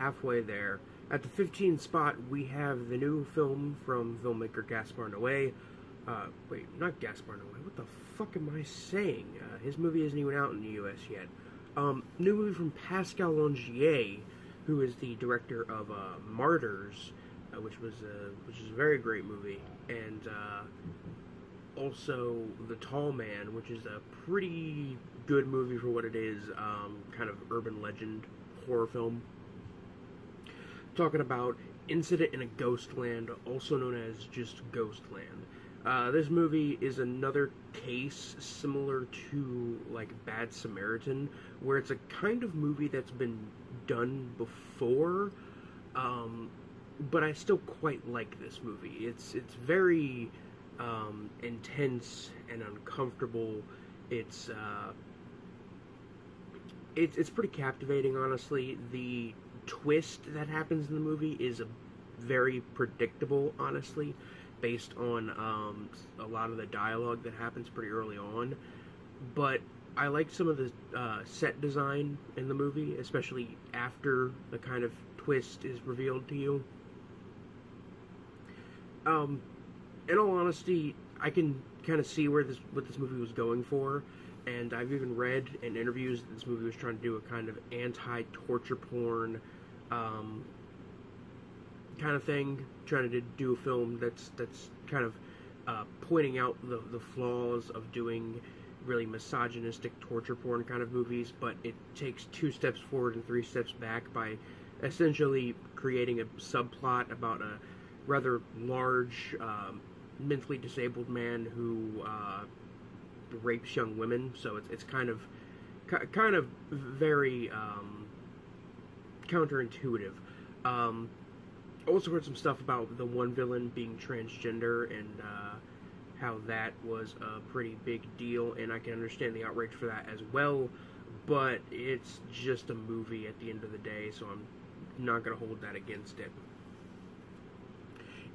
halfway there. At the 15 spot, we have the new film from filmmaker Gaspar Noé. Wait, not Gaspar Noé. What the fuck am I saying? His movie isn't even out in the U.S. yet. New movie from Pascal Longier, who is the director of Martyrs, which is a very great movie, and also The Tall Man, which is a pretty good movie for what it is, kind of urban legend horror film. Talking about Incident in a Ghostland, also known as just Ghostland. This movie is another case similar to, like, Bad Samaritan, where it's a kind of movie that's been done before, but I still quite like this movie. It's very intense and uncomfortable. It's pretty captivating, honestly. The twist that happens in the movie is very predictable, honestly, based on a lot of the dialogue that happens pretty early on. But I like some of the set design in the movie, especially after the kind of twist is revealed to you. In all honesty, I can kind of see what this movie was going for, and I've even read in interviews that this movie was trying to do a kind of anti-torture porn kind of thing, trying to do a film that's kind of pointing out the flaws of doing really misogynistic torture porn kind of movies, but it takes 2 steps forward and 3 steps back by essentially creating a subplot about a rather large mentally disabled man who rapes young women. So it's kind of very counterintuitive. Also heard some stuff about the one villain being transgender and how that was a pretty big deal, and I can understand the outrage for that as well, but it's just a movie at the end of the day, so I'm not going to hold that against it.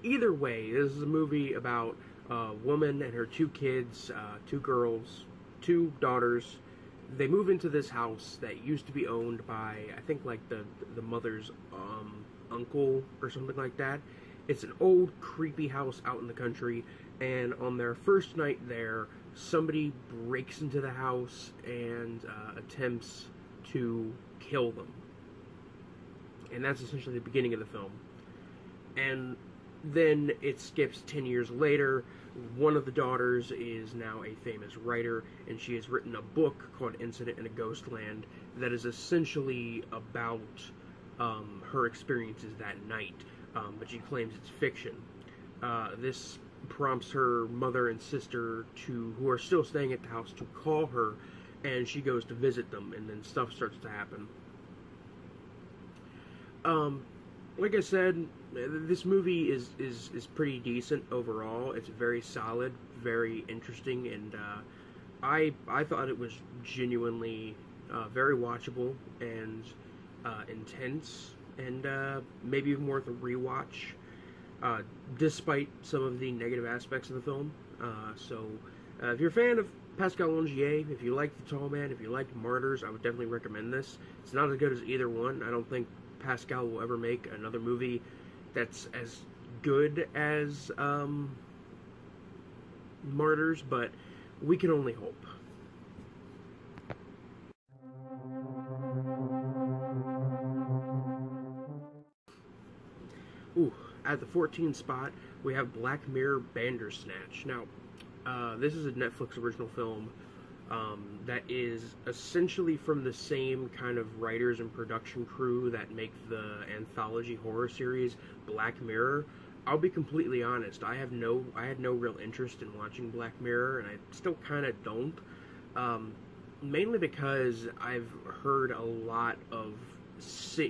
Either way, this is a movie about a woman and her 2 kids, 2 girls, 2 daughters. They move into this house that used to be owned by, I think, like the mother's uncle or something like that. It's an old, creepy house out in the country, and on their first night there, somebody breaks into the house and attempts to kill them. And that's essentially the beginning of the film. And then it skips 10 years later. One of the daughters is now a famous writer, and she has written a book called Incident in a Ghostland that is essentially about her experiences that night, but she claims it's fiction. This prompts her mother and sister, who are still staying at the house, to call her, and she goes to visit them, and then stuff starts to happen. Like I said, this movie is pretty decent overall. It's very solid, very interesting, and I thought it was genuinely very watchable and intense, and maybe even worth a rewatch, despite some of the negative aspects of the film. So if you're a fan of Pascal Longier, if you like The Tall Man, if you like Martyrs, I would definitely recommend this. It's not as good as either one. I don't think Pascal will ever make another movie that's as good as Martyrs, but we can only hope. Ooh, at the 14th spot, we have Black Mirror Bandersnatch. Now, this is a Netflix original film that is essentially from the same kind of writers and production crew that make the anthology horror series Black Mirror. I'll be completely honest, I had no real interest in watching Black Mirror, and I still kind of don't. Mainly because I've heard a lot of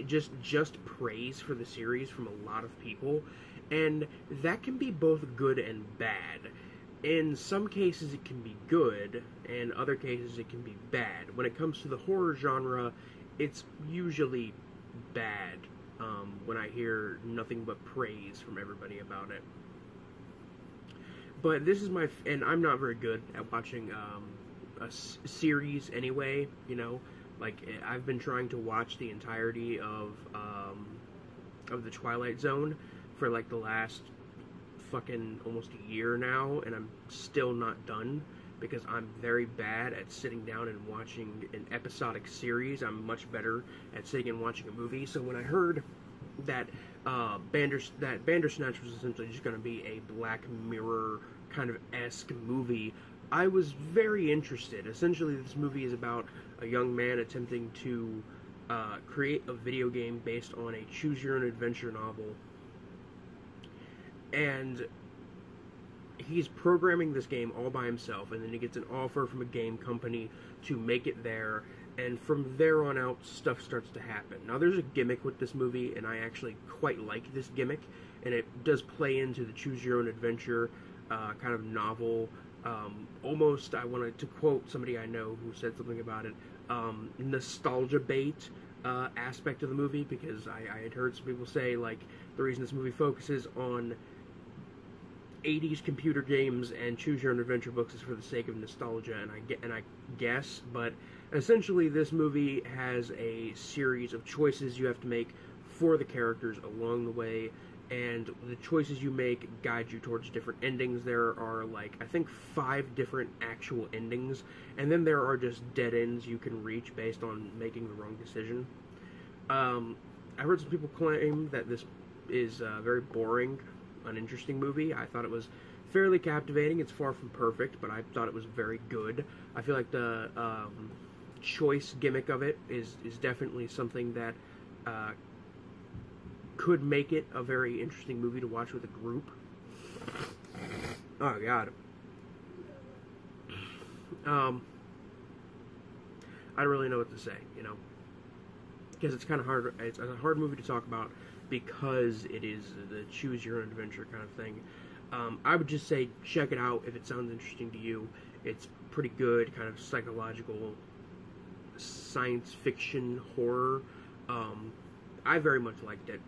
just praise for the series from a lot of people, and that can be both good and bad. In some cases it can be good, and other cases it can be bad. When it comes to the horror genre, it's usually bad when I hear nothing but praise from everybody about it. But this is and I'm not very good at watching a series anyway, you know. Like, I've been trying to watch the entirety of the Twilight Zone for like the last fucking almost a year now, and I'm still not done because I'm very bad at sitting down and watching an episodic series. I'm much better at sitting and watching a movie. So when I heard that Bandersnatch was essentially just going to be a Black Mirror kind of esque movie, I was very interested. Essentially, this movie is about a young man attempting to create a video game based on a choose-your-own-adventure novel. And he's programming this game all by himself, and then he gets an offer from a game company to make it there, and from there on out, stuff starts to happen. Now, there's a gimmick with this movie, and I actually quite like this gimmick, and it does play into the choose-your-own-adventure kind of novel. Almost, I wanted to quote somebody I know who said something about it, nostalgia bait aspect of the movie, because I had heard some people say, like, the reason this movie focuses on 80s computer games and choose-your-own-adventure books is for the sake of nostalgia, and I guess, but essentially this movie has a series of choices you have to make for the characters along the way, and the choices you make guide you towards different endings. There are, like, I think 5 different actual endings, and then there are just dead ends you can reach based on making the wrong decision. I heard some people claim that this is very boring, uninteresting movie. I thought it was fairly captivating. It's far from perfect, but I thought it was very good. I feel like the choice gimmick of it is definitely something that could make it a very interesting movie to watch with a group. Oh god. I don't really know what to say, you know, because it's kind of hard. It's a hard movie to talk about because it is the choose-your-own-adventure kind of thing. I would just say check it out if it sounds interesting to you. It's pretty good, kind of psychological science fiction horror. I very much liked it,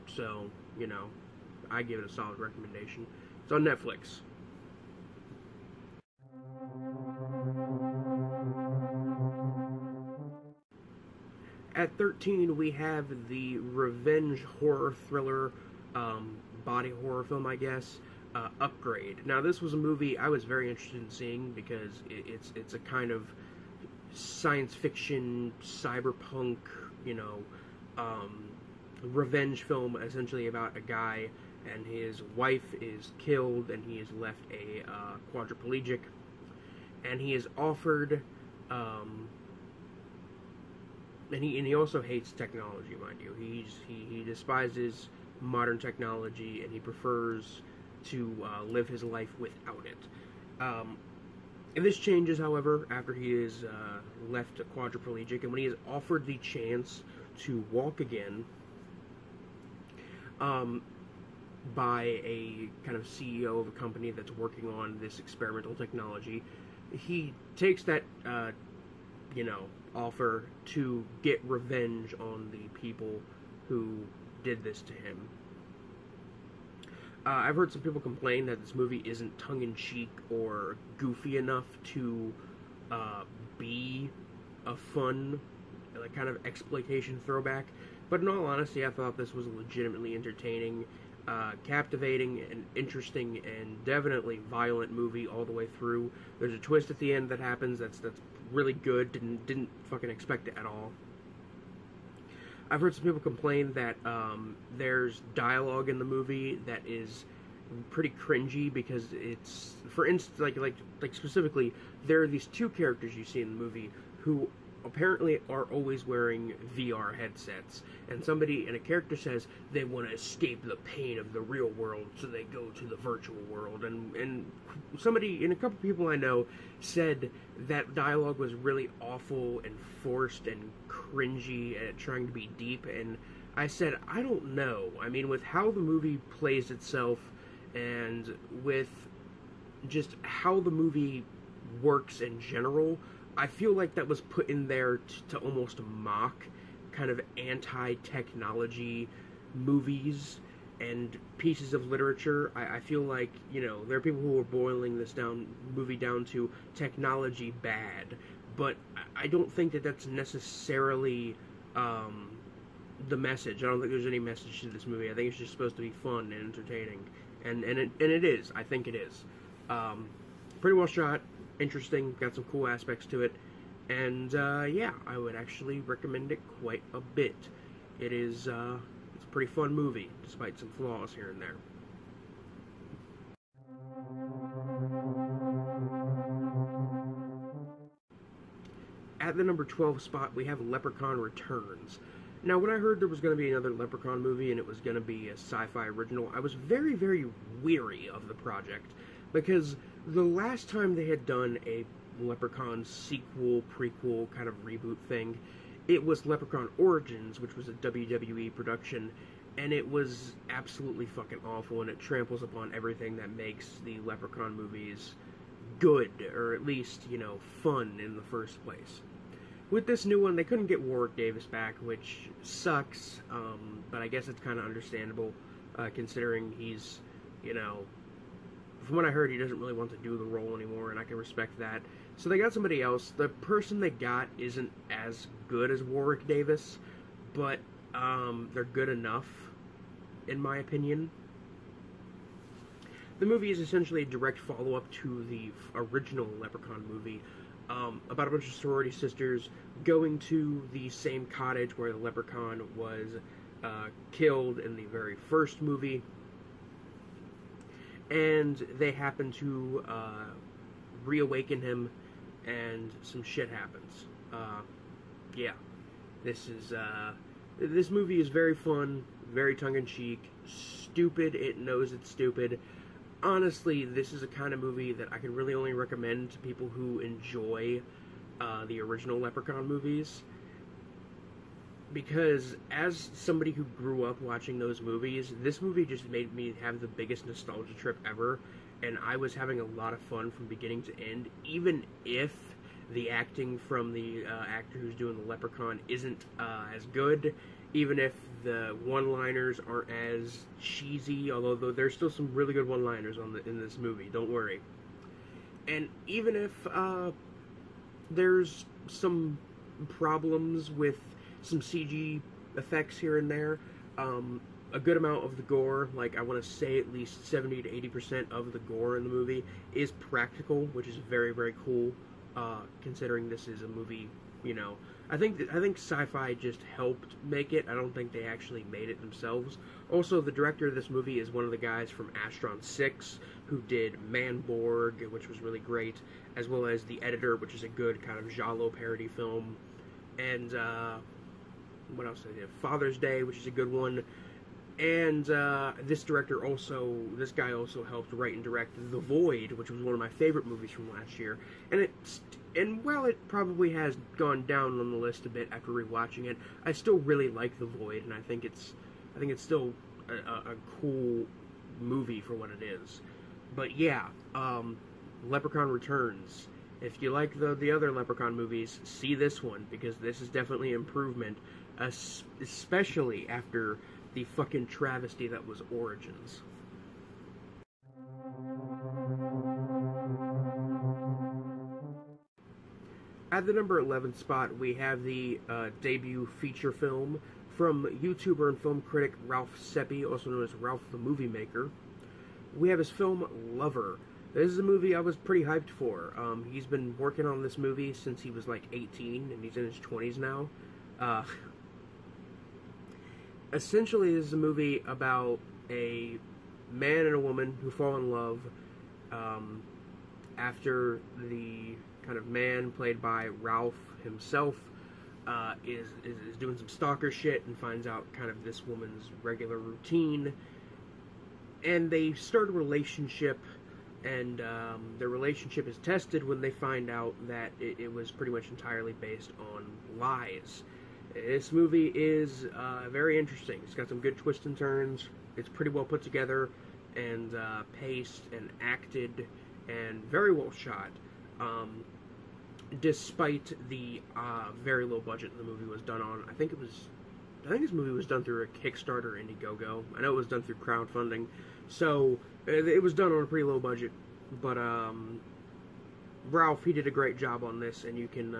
so, you know, I give it a solid recommendation. It's on Netflix. At 13, we have the revenge horror thriller, body horror film, I guess, Upgrade. Now, this was a movie I was very interested in seeing because it's a kind of science fiction, cyberpunk, you know, revenge film, essentially about a guy and his wife is killed and he is left a quadriplegic, and he is offered and he also hates technology, mind you. He despises modern technology, and he prefers to live his life without it. And this changes, however, after he is left quadriplegic, and when he is offered the chance to walk again by a kind of CEO of a company that's working on this experimental technology, he takes that you know, offer to get revenge on the people who did this to him. I've heard some people complain that this movie isn't tongue-in-cheek or goofy enough to be a fun, like, kind of exploitation throwback, but in all honesty, I thought this was a legitimately entertaining, captivating, and interesting, and definitely violent movie all the way through. There's a twist at the end that happens that's really good. Didn't fucking expect it at all. I've heard some people complain that there's dialogue in the movie that is pretty cringy because it's, for instance, like specifically, there are these 2 characters you see in the movie who apparently are always wearing VR headsets, and a character says they want to escape the pain of the real world, so they go to the virtual world, and somebody, and a couple people I know, said that dialogue was really awful and forced and cringy at trying to be deep, and I said, I don't know. I mean, with how the movie plays itself, and with just how the movie works in general, I feel like that was put in there to almost mock kind of anti-technology movies and pieces of literature. I feel like, you know, there are people who are boiling this movie down to technology bad, but I don't think that that's necessarily the message. I don't think there's any message to this movie. I think it's just supposed to be fun and entertaining, and it is. I think it is. Pretty well shot, interesting, got some cool aspects to it, and yeah, I would actually recommend it quite a bit. It is it's a pretty fun movie, despite some flaws here and there. At the number 12 spot, we have Leprechaun Returns. Now, when I heard there was going to be another Leprechaun movie and it was going to be a sci-fi original, I was very, very weary of the project, because the last time they had done a Leprechaun sequel, prequel kind of reboot thing, it was Leprechaun Origins, which was a WWE production, and it was absolutely fucking awful, and it tramples upon everything that makes the Leprechaun movies good, or at least, you know, fun in the first place. With this new one, they couldn't get Warwick Davis back, which sucks, but I guess it's kind of understandable, considering he's, you know, from what I heard, he doesn't really want to do the role anymore, and I can respect that. So they got somebody else. The person they got isn't as good as Warwick Davis, but they're good enough, in my opinion. The movie is essentially a direct follow-up to the original Leprechaun movie, about a bunch of sorority sisters going to the same cottage where the leprechaun was killed in the very first movie, and they happen to reawaken him, and some shit happens. Yeah, this movie is very fun, very tongue-in-cheek, stupid. It knows it's stupid. Honestly, this is a kind of movie that I can really only recommend to people who enjoy the original Leprechaun movies. Because as somebody who grew up watching those movies, this movie just made me have the biggest nostalgia trip ever. And I was having a lot of fun from beginning to end, even if the acting from the actor who's doing the Leprechaun isn't as good, even if the one-liners aren't as cheesy, although there's still some really good one-liners in this movie, don't worry. And even if there's some problems with some CG effects here and there, a good amount of the gore, like I want to say at least 70 to 80% of the gore in the movie is practical, which is very, very cool, considering this is a movie, you know. I think sci-fi just helped make it. I don't think they actually made it themselves. Also, the director of this movie is one of the guys from Astron 6, who did Manborg, which was really great, as well as The Editor, which is a good kind of giallo parody film, and what else did I do? Father's Day, which is a good one. And this guy also helped write and direct The Void, which was one of my favorite movies from last year. And while it probably has gone down on the list a bit after rewatching it, I still really like The Void, and I think it's still a cool movie for what it is. But yeah, Leprechaun Returns. If you like the other Leprechaun movies, see this one, because this is definitely an improvement, especially after the fucking travesty that was Origins. At the number 11 spot, we have the debut feature film from YouTuber and film critic Ralph Seppi, also known as Ralph the Movie Maker. We have his film Lover. This is a movie I was pretty hyped for. He's been working on this movie since he was like 18, and he's in his 20s now. Essentially, this is a movie about a man and a woman who fall in love after the kind of man, played by Ralph himself, is doing some stalker shit and finds out kind of this woman's regular routine. And they start a relationship, and their relationship is tested when they find out that it was pretty much entirely based on lies. This movie is very interesting. It's got some good twists and turns. It's pretty well put together and paced and acted and very well shot. Despite the very low budget the movie was done on, I think this movie was done through a Kickstarter or Indiegogo. I know it was done through crowdfunding, so it was done on a pretty low budget. But Ralph, he did a great job on this, and you can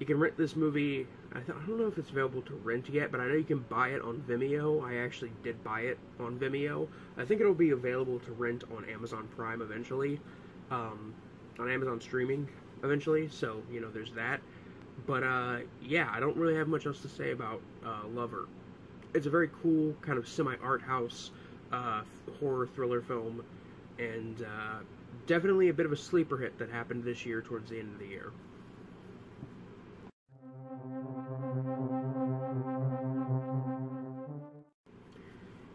rent this movie. I don't know if it's available to rent yet, but I know you can buy it on Vimeo. I actually did buy it on Vimeo. I think it'll be available to rent on Amazon Prime eventually, on Amazon Streaming eventually, so, you know, there's that. But, yeah, I don't really have much else to say about Lover. It's a very cool, kind of semi-art house horror thriller film, and definitely a bit of a sleeper hit that happened this year towards the end of the year.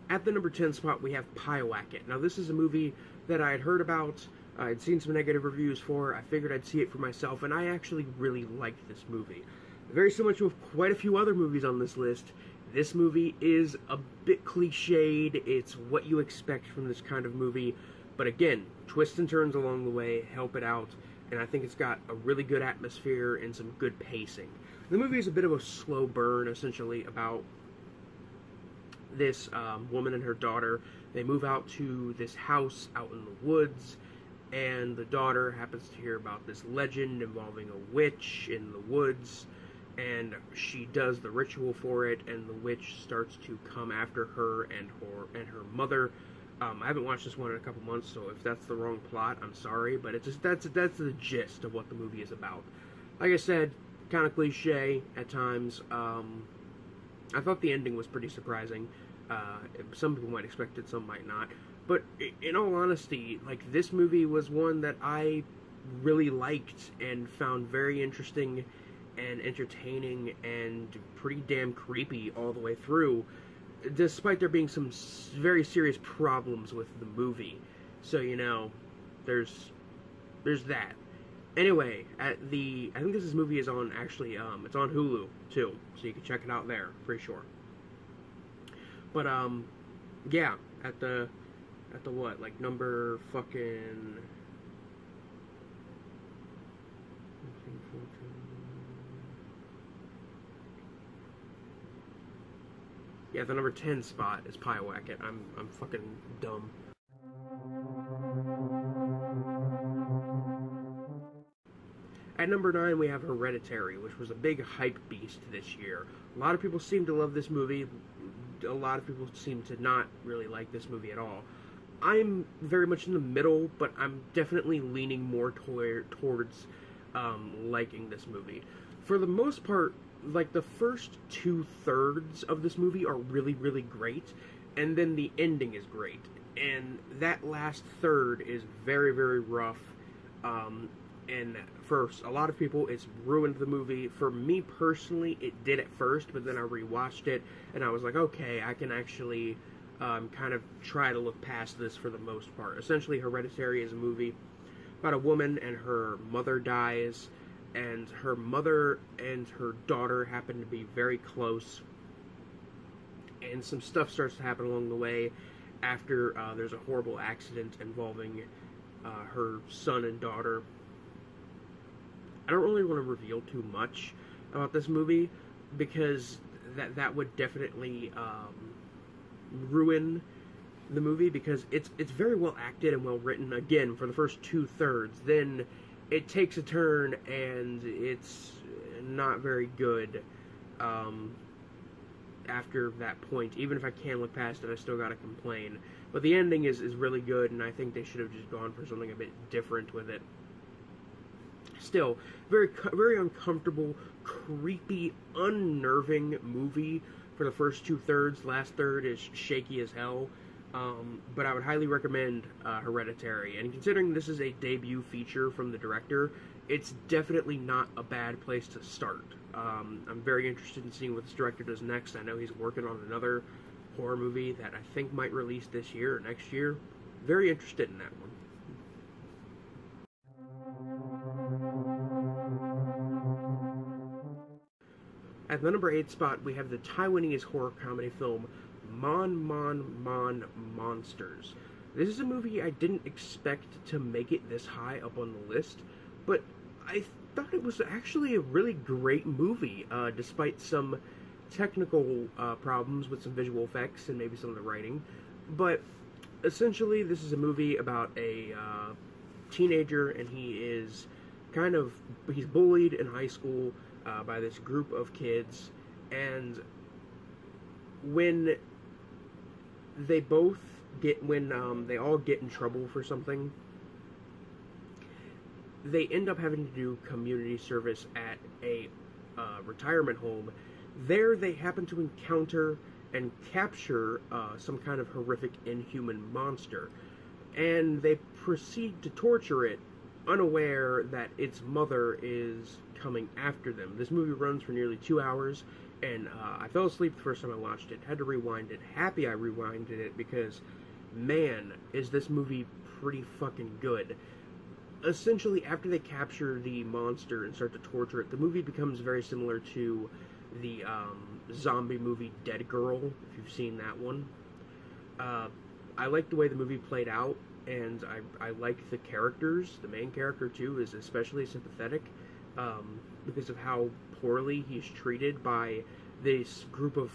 At the number 10 spot, we have Wagon. Now, this is a movie that I had heard about, I'd seen some negative reviews for, I figured I'd see it for myself, and I actually really liked this movie. Very similar to quite a few other movies on this list, this movie is a bit cliched, it's what you expect from this kind of movie, but again, twists and turns along the way help it out, and I think it's got a really good atmosphere and some good pacing. The movie is a bit of a slow burn, essentially, about this woman and her daughter. They move out to this house out in the woods, and the daughter happens to hear about this legend involving a witch in the woods, and she does the ritual for it, and the witch starts to come after her and her mother. I haven't watched this one in a couple months, so if that's the wrong plot, I'm sorry, but it's just that's the gist of what the movie is about. Like I said, kind of cliche at times. I thought the ending was pretty surprising. Some people might expect it, some might not. But in all honesty, like, this movie was one that I really liked and found very interesting and entertaining and pretty damn creepy all the way through, despite there being some very serious problems with the movie. So, you know, there's that. Anyway, I think this movie is on, actually, it's on Hulu, too, so you can check it out there, pretty sure. But, yeah, at the what, like, number fucking... Yeah, the number 10 spot is Wagon. I'm fucking dumb. At number 9, we have Hereditary, which was a big hype beast this year. A lot of people seem to love this movie. A lot of people seem to not really like this movie at all. I'm very much in the middle, but I'm definitely leaning more towards liking this movie. For the most part, like, the first 2/3 of this movie are really, really great, and then the ending is great. And that last third is very, very rough. And for a lot of people, it's ruined the movie. For me personally, it did at first, but then I rewatched it, and I was like, okay, I can actually kind of try to look past this for the most part. Essentially, Hereditary is a movie about a woman, and her mother dies, and her mother and her daughter happen to be very close, and some stuff starts to happen along the way after there's a horrible accident involving her son and daughter. I don't really want to reveal too much about this movie, because that would definitely ruin the movie, because it's very well acted and well written, again, for the first 2/3. Then it takes a turn, and it's not very good after that point. Even if I can look past it, I still gotta complain. But the ending is really good, and I think they should have just gone for something a bit different with it. Still, very uncomfortable, creepy, unnerving movie for the first 2/3. Last third is shaky as hell. But I would highly recommend Hereditary. And considering this is a debut feature from the director, it's definitely not a bad place to start. I'm very interested in seeing what this director does next. I know he's working on another horror movie that I think might release this year or next year. Very interested in that one. At the number 8 spot, we have the Taiwanese horror comedy film Mon Monsters. This is a movie I didn't expect to make it this high up on the list, but I thought it was actually a really great movie, despite some technical problems with some visual effects and maybe some of the writing. But essentially, this is a movie about a teenager, and he's bullied in high school by this group of kids, and when they all get in trouble for something, they end up having to do community service at a retirement home. There they happen to encounter and capture some kind of horrific inhuman monster, and they proceed to torture it, unaware that its mother is coming after them. This movie runs for nearly 2 hours, and I fell asleep the first time I watched it. Had to rewind it. Happy I rewinded it, because, man, is this movie pretty fucking good. Essentially, after they capture the monster and start to torture it, the movie becomes very similar to the zombie movie Dead Girl, if you've seen that one. I like the way the movie played out, and I like the characters. The main character, too, is especially sympathetic, because of how poorly he's treated by this group of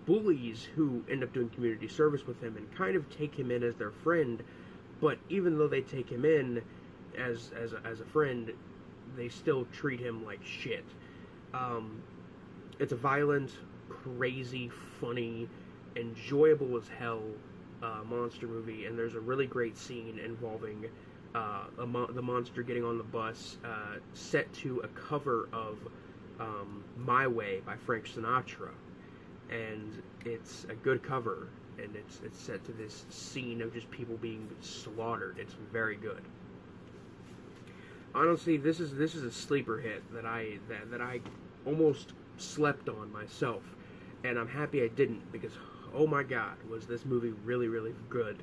bullies who end up doing community service with him and kind of take him in as their friend. But even though they take him in as a friend, they still treat him like shit. It's a violent, crazy, funny, enjoyable as hell monster movie, and there's a really great scene involving the monster getting on the bus, set to a cover of My Way by Frank Sinatra, and it's a good cover, and it's set to this scene of just people being slaughtered. It's very good. Honestly, this is a sleeper hit that I almost slept on myself, and I'm happy I didn't, because oh my god, was this movie really, really good.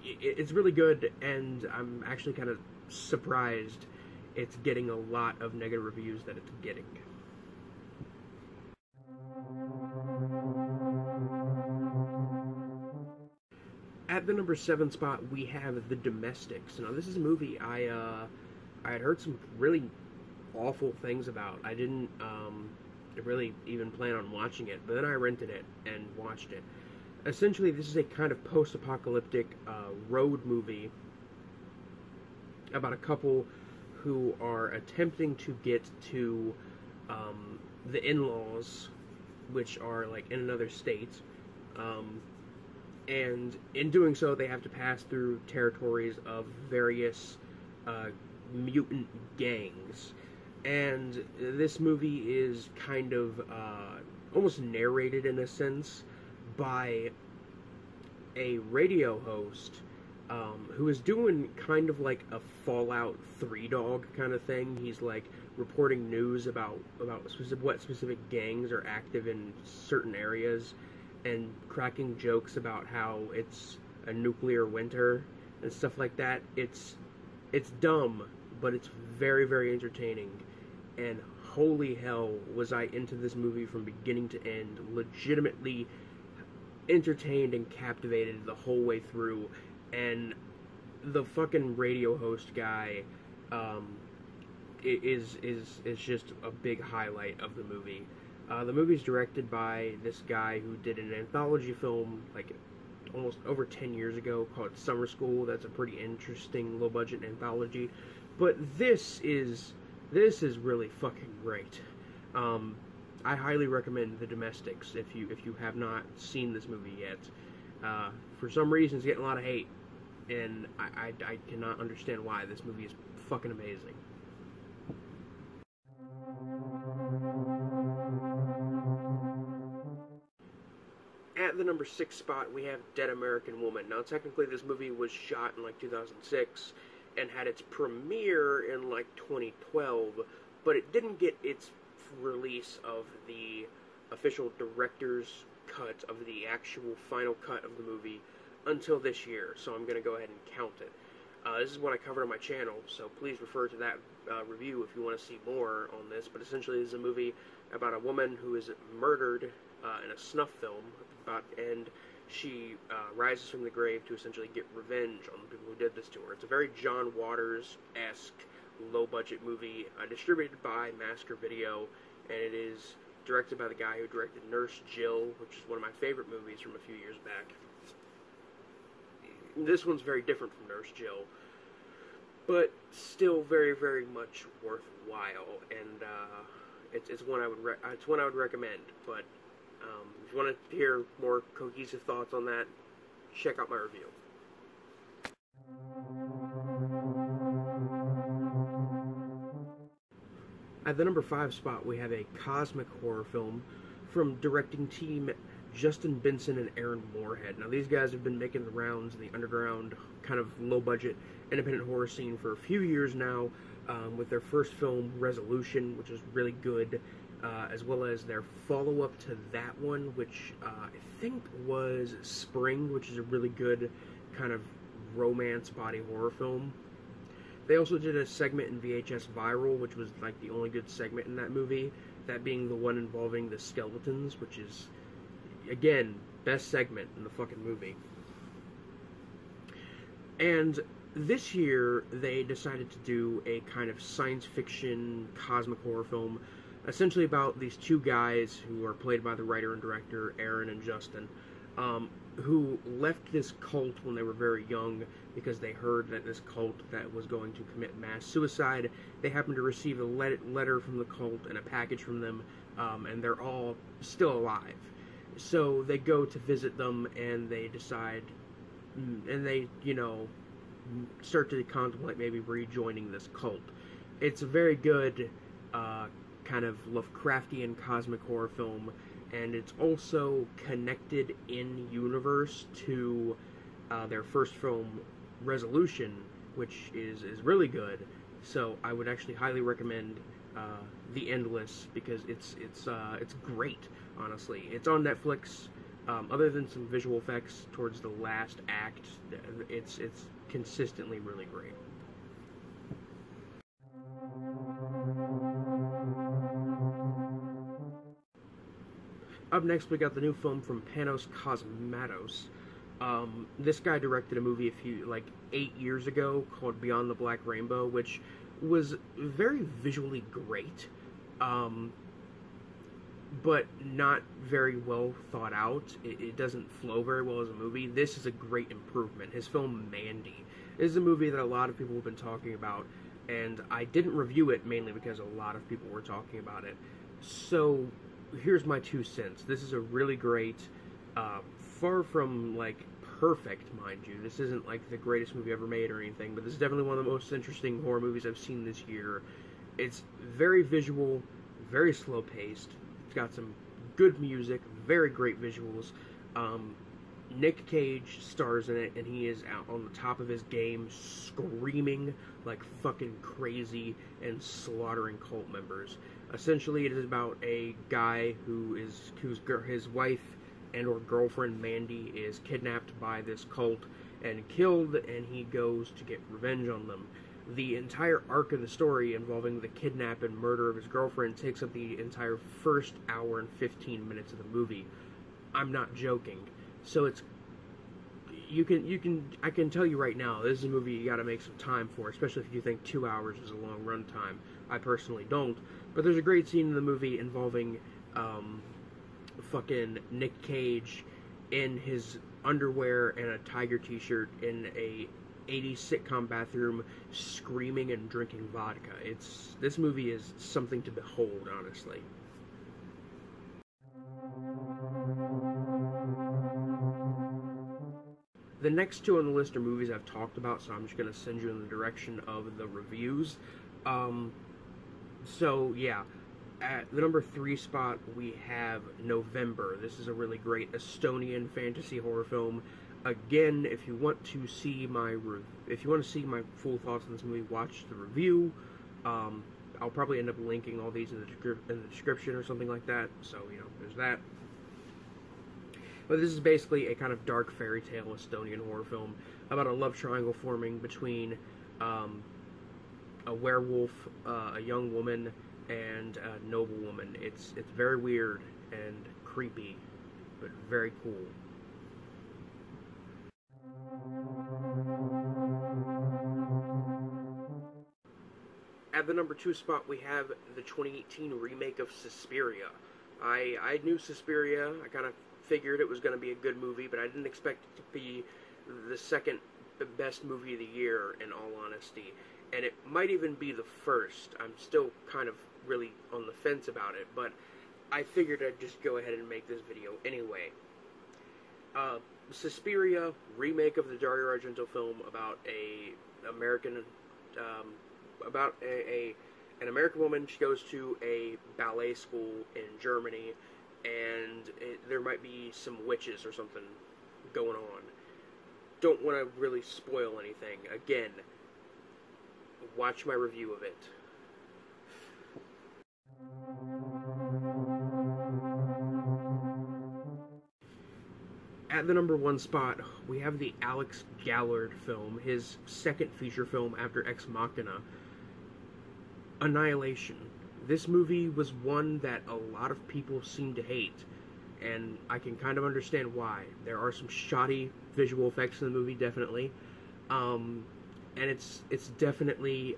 It's really good, and I'm actually kind of surprised it's getting a lot of negative reviews that it's getting. At the number 7 spot, we have The Domestics. Now, this is a movie I had heard some really awful things about. I didn't really even plan on watching it, but then I rented it and watched it. Essentially, this is a kind of post-apocalyptic road movie about a couple who are attempting to get to the in-laws, which are like in another state, and in doing so, they have to pass through territories of various mutant gangs. And this movie is kind of almost narrated, in a sense, by a radio host who is doing kind of like a Fallout 3 dog kind of thing. He's like reporting news about what specific gangs are active in certain areas, and cracking jokes about how it's a nuclear winter and stuff like that. It's dumb, but it's very, very entertaining. And holy hell, was I into this movie from beginning to end. Legitimately entertained and captivated the whole way through. And the fucking radio host guy is just a big highlight of the movie. The movie's directed by this guy who did an anthology film like almost over 10 years ago called Summer School. That's a pretty interesting low-budget anthology. But this is really fucking great. I highly recommend The Domestics if you have not seen this movie yet. For some reason, it's getting a lot of hate, and I cannot understand why. This movie is fucking amazing. At the number 6 spot, we have Dead American Woman. Now, technically, this movie was shot in like 2006 and had its premiere in like 2012, but it didn't get its release of the official director's cut of the actual final cut of the movie until this year, so I'm going to go ahead and count it. This is what I covered on my channel, so please refer to that review if you want to see more on this. But essentially, this is a movie about a woman who is murdered in a snuff film, and she rises from the grave to essentially get revenge on the people who did this to her. It's a very John Waters-esque, low-budget movie, distributed by Masker Video, and it is directed by the guy who directed Nurse Jill, which is one of my favorite movies from a few years back. This one's very different from Nurse Jill, but still very, very much worthwhile, and it's one I would recommend. But if you want to hear more cohesive thoughts on that, check out my review. At the number 5 spot, we have a cosmic horror film from directing team Justin Benson and Aaron Moorhead. Now, these guys have been making the rounds in the underground, kind of low-budget, independent horror scene for a few years now, with their first film, Resolution, which is really good, as well as their follow-up to that one, which I think was Spring, which is a really good kind of romance body horror film. They also did a segment in VHS Viral, which was like the only good segment in that movie, that being the one involving the skeletons, which is, again, best segment in the fucking movie. And this year, they decided to do a kind of science fiction cosmic horror film, essentially about these two guys who are played by the writer and director, Aaron and Justin, who left this cult when they were very young because they heard that this cult that was going to commit mass suicide. They happened to receive a letter from the cult and a package from them, and they're all still alive. So they go to visit them, and they decide, and they, start to contemplate maybe rejoining this cult. It's a very good kind of Lovecraftian cosmic horror film, and it's also connected in universe to their first film, Resolution, which is really good. So I would actually highly recommend The Endless, because it's great. Honestly, it's on Netflix. Other than some visual effects towards the last act, it's consistently really great. Up next, we got the new film from Panos Cosmatos. This guy directed a movie 8 years ago called Beyond the Black Rainbow, which was very visually great, but not very well thought out. It doesn't flow very well as a movie. This is a great improvement. His film Mandy is a movie that a lot of people have been talking about, and I didn't review it mainly because a lot of people were talking about it. So here's my 2 cents. This is a really great, far from perfect, mind you. This isn't the greatest movie ever made or anything, but this is definitely one of the most interesting horror movies I've seen this year. It's very visual, very slow paced. It's got some good music, very great visuals. Nick Cage stars in it, and he is out on the top of his game, screaming like fucking crazy and slaughtering cult members. Essentially, it is about a guy whose his wife and or girlfriend Mandy is kidnapped by this cult and killed, and he goes to get revenge on them. The entire arc of the story involving the kidnap and murder of his girlfriend takes up the entire first hour and 15 minutes of the movie. I'm not joking. So I can tell you right now, this is a movie you gotta make some time for, especially if you think 2 hours is a long runtime. I personally don't. But there's a great scene in the movie involving fucking Nick Cage in his underwear and a tiger t-shirt in a 80s sitcom bathroom, screaming and drinking vodka. This movie is something to behold, honestly. The next 2 on the list are movies I've talked about, so I'm just going to send you in the direction of the reviews. So, yeah. At the number 3 spot, we have November. This is a really great Estonian fantasy horror film. Again, if you want to see my full thoughts on this movie, watch the review. I'll probably end up linking all these in the description or something like that. So, there's that. But this is basically a kind of dark fairy tale Estonian horror film about a love triangle forming between a werewolf, a young woman, and a noble woman. It's very weird and creepy, but very cool. At the number 2 spot, we have the 2018 remake of Suspiria. I knew Suspiria. I kind of figured it was going to be a good movie, but I didn't expect it to be the second best movie of the year, in all honesty. And it might even be the first. I'm still kind of really on the fence about it, but I figured I'd just go ahead and make this video anyway. Suspiria, remake of the Dario Argento film about an American woman. She goes to a ballet school in Germany, and there might be some witches or something going on. Don't want to really spoil anything. Again, watch my review of it. At the number 1 spot, we have the Alex Gallard film, his second feature film after Ex Machina, Annihilation. This movie was one that a lot of people seem to hate, and I can kind of understand why. There are some shoddy visual effects in the movie, definitely, and it's definitely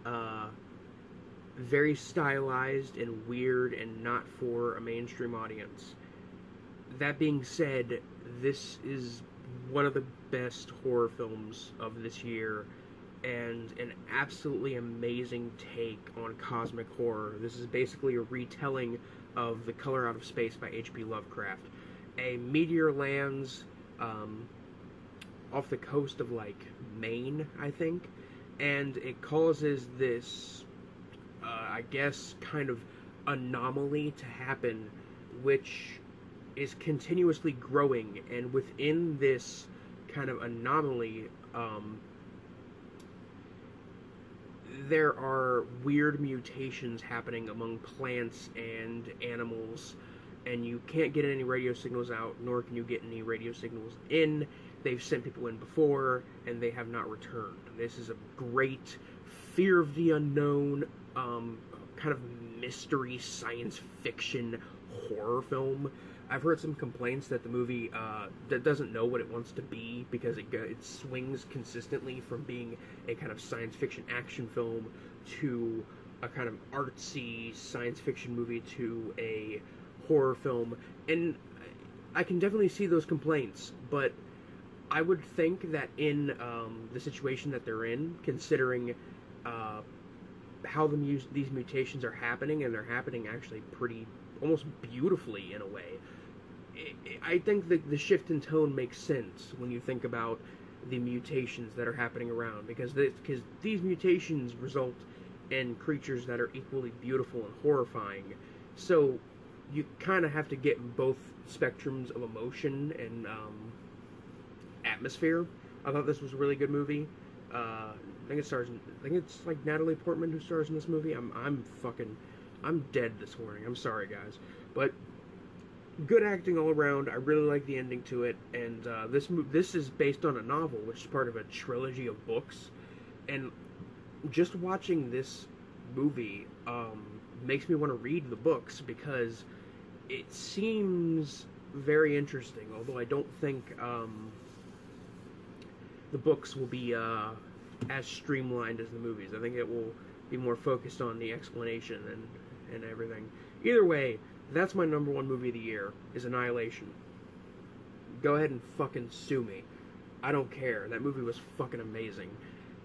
very stylized and weird and not for a mainstream audience. That being said, this is one of the best horror films of this year, and an absolutely amazing take on cosmic horror. This is basically a retelling of The Color Out of Space by H.P. Lovecraft. A meteor lands off the coast of, like, Maine, I think, and it causes this, I guess, kind of anomaly to happen, which is continuously growing, and within this kind of anomaly, there are weird mutations happening among plants and animals, and you can't get any radio signals out, nor can you get any radio signals in. They've sent people in before, and they have not returned. This is a great fear of the unknown, kind of mystery science fiction horror film. I've heard some complaints that the movie that doesn't know what it wants to be, because it swings consistently from being a kind of science fiction action film to a kind of artsy science fiction movie to a horror film, and I can definitely see those complaints, but I would think that in the situation that they're in, considering how these mutations are happening, and they're happening actually pretty almost beautifully in a way, I think that the shift in tone makes sense when you think about the mutations that are happening around, because these mutations result in creatures that are equally beautiful and horrifying. So you kind of have to get both spectrums of emotion and atmosphere. I thought this was a really good movie. I think it's like Natalie Portman who stars in this movie. I'm dead this morning. I'm sorry, guys, but good acting all around. I really like the ending to it, and this is based on a novel, which is part of a trilogy of books, and just watching this movie makes me want to read the books, because it seems very interesting, although I don't think the books will be as streamlined as the movies. I think it will be more focused on the explanation and everything. Either way, that's my number 1 movie of the year, is Annihilation. Go ahead and fucking sue me. I don't care. That movie was fucking amazing.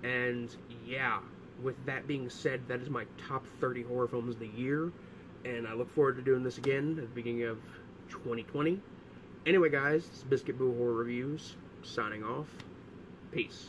And yeah, with that being said, that is my top 30 horror films of the year, and I look forward to doing this again at the beginning of 2020. Anyway, guys, this is Biscuit Boo Horror Reviews, signing off. Peace.